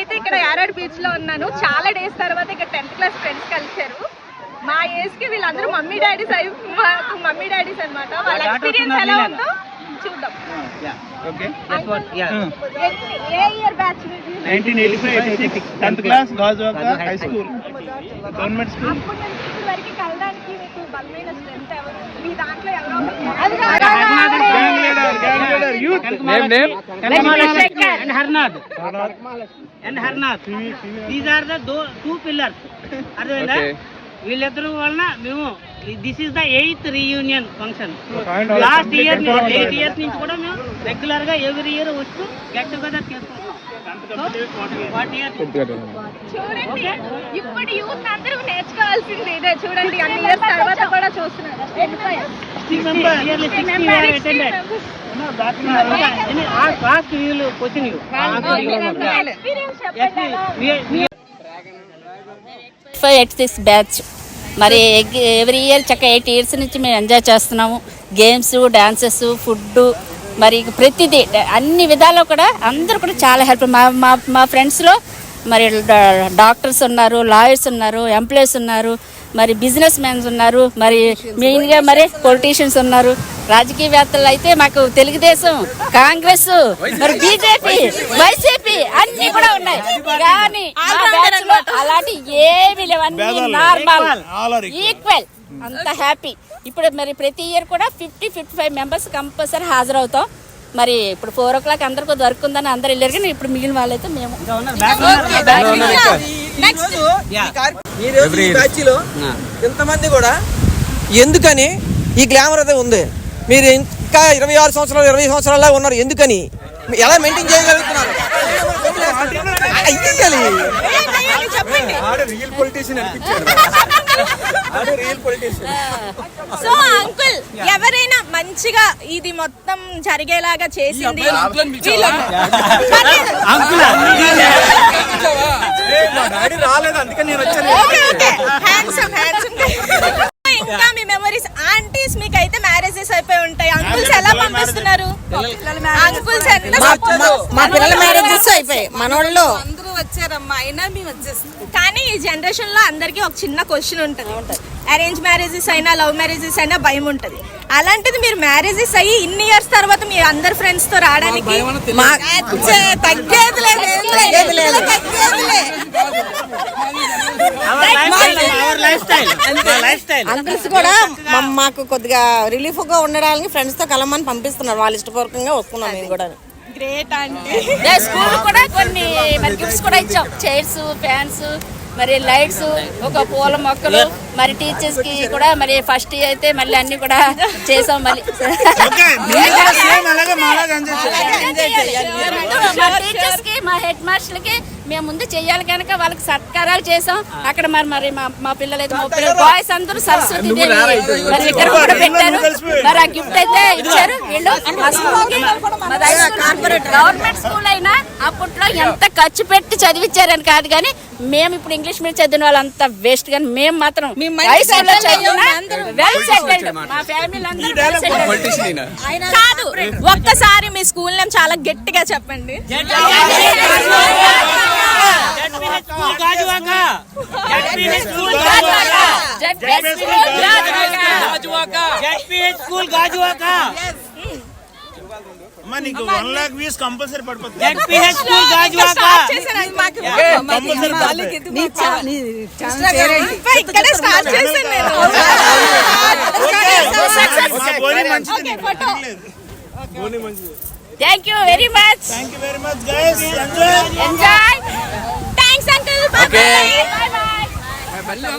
నేనైతే ఇక్కడ యారాడ్ బీచ్ లో ఉన్నాను. చాలా డేస్ తర్వాత ఇక్కడ 10th క్లాస్ ఫ్రెండ్స్ కలిసారు. మా ఏజ్ కి వీళ్ళందరూ మమ్మీ డాడీస్ అన్నమాట. వాళ్ళ ఎక్స్పీరియన్స్ ఎలా ఉందో చూద్దాం. ఏ year batch? 1985 10th class Gajuwaka high school government school. అప్పటి నుంచి ఇప్పటి వరకు కలడానికి మీకు బలమైన స్ట్రెంత్ ఎవరు? మీ దాంట్లో ఎవరు? వీళ్ళిద్దరు వలన మేము this is the 8th reunion function. Last year 8 years నుంచి కూడా మేము రెగ్యులర్ గా ఎవ్రీ ఇయర్ వస్తూ గెట్ టుగెదర్ చేసుకుంటున్నాం. చూడండి, ఇప్పుడు యూత్ అందరూ నేర్చుకోవాల్సింది ఇదే. చూడండి, అన్ని ఇయర్స్ తర్వాత కూడా చూస్తున్నారు. బ్యాచ్ మరి ఎవ్రీ ఇయర్ చక్కగా 8 years నుంచి మేము ఎంజాయ్ చేస్తున్నాము. గేమ్స్, డాన్సెస్, ఫుడ్, మరి ప్రతిదీ అన్ని విధాల్లో కూడా అందరూ కూడా చాలా హెల్ప్. మా ఫ్రెండ్స్లో మరి డాక్టర్స్ ఉన్నారు, లాయర్స్ ఉన్నారు, ఎంప్లాయీస్ ఉన్నారు, మరి బిజినెస్ మ్యాన్స్ ఉన్నారు, మరి మెయిన్గా మరి పొలిటీషియన్స్ ఉన్నారు. రాజకీయవేత్తలు అయితే మాకు తెలుగుదేశం, కాంగ్రెస్, మరి బీజేపీ, వైసీపీ అన్ని కూడా ఉన్నాయి. కానీ అలాంటి ఏమి లేవన్నీ నార్మల్, ఈక్వల్, అంత హ్యాపీ. ఇప్పుడు మరి ప్రతి ఇయర్ కూడా 50-55 మెంబర్స్ కంపల్సరీ హాజరవుతాం. మరి ఇప్పుడు 4 o'clock అందరికీ వర్క్ ఉందని అందరు వెళ్ళారు. కానీ ఇప్పుడు మిగిలిన వాళ్ళైతే మేము ఇంతమంది కూడా ఎందుకని ఈ గ్లామర్ అయితే ఉంది. మీరు ఇంకా 26 సంవత్సరాలు 20 సంవత్సరాల్లో ఉన్నారు. ఎందుకని ఎలా మెయింటైన్ చేయగలుగుతున్నారు? సో అంకుల్, ఎవరైనా మంచిగా ఇది మొత్తం జరిగేలాగా చేసింది ఇంకా మీ మెమరీస్? ఆంటీస్ మీకైతే మ్యారేజెస్ అయిపోయి ఉంటాయి. అంకుల్స్ ఎలా పంపిస్తున్నారు? అంకుల్స్ మా పిల్లల మ్యారేజెస్ అయిపోయి మనోళ్ళు వచ్చారమ్మా, అయినా మేము వచ్చేస్తాం. కానీ ఈ జనరేషన్ లో అందరికి ఒక చిన్న క్వశ్చన్ ఉంటుంది. అరేంజ్ మ్యారేజెస్ అయినా లవ్ మ్యారేజెస్ అయినా భయం ఉంటది. అలాంటిది మీరు మ్యారేజెస్ అయ్యి ఇన్ని ఇయర్స్ తర్వాత మీ అందరు ఫ్రెండ్స్ తో రావడానికి అంకుల్స్ కూడా మాకు కొద్దిగా రిలీఫ్ గా ఉండడానికి ఫ్రెండ్స్ తో కలమని పంపిస్తున్నారు. వాళ్ళు ఇష్టపూర్వకంగా వస్తున్నాం మేము కూడా. గ్రేట్ అండి. స్కూల్ కూడా కొన్ని మరి గిఫ్ట్స్ కూడా ఇచ్చాం. చైర్స్, ఫ్యాన్స్, మరి లైట్స్, ఒక పూల మొక్కలు, మరి టీచర్స్ కి కూడా మరి ఫస్ట్ అయితే మళ్ళీ అన్ని కూడా చేసాం. మళ్ళీ టీచర్స్ కి, మా హెడ్ మాస్టర్ కి మేము ముందు చెయ్యాలి కనుక వాళ్ళకి సత్కారాలు చేసాం. అక్కడ మరి మా పిల్లలు అయితే మా పిల్లలు బాయ్స్ అందరూ సరస్వతి దేవి మరి ఇక్కడ కూడా పెట్టారు. మరి ఆ గిఫ్ట్ అయితే ఇచ్చారు వీళ్ళు. గవర్నమెంట్ స్కూల్ అయినా అప్పట్లో ఎంత ఖర్చు పెట్టి చదివించారని కాదు, కానీ మేము ఇప్పుడు ఇంగ్లీష్ మీడియం చదివిన వాళ్ళంతా వేస్ట్. కానీ మేము మాత్రం వెల్ సెటిల్డ్. మా ఫ్యామిలీ అందరూ కాదు. ఒక్కసారి మీ స్కూల్ నేమ్ చాలా గట్టిగా చెప్పండి. నీకు 1 lakh views కంపల్సరీ పడిపోతుంది. Thank you very much. guys. Enjoy. Thanks uncle. Bye bye.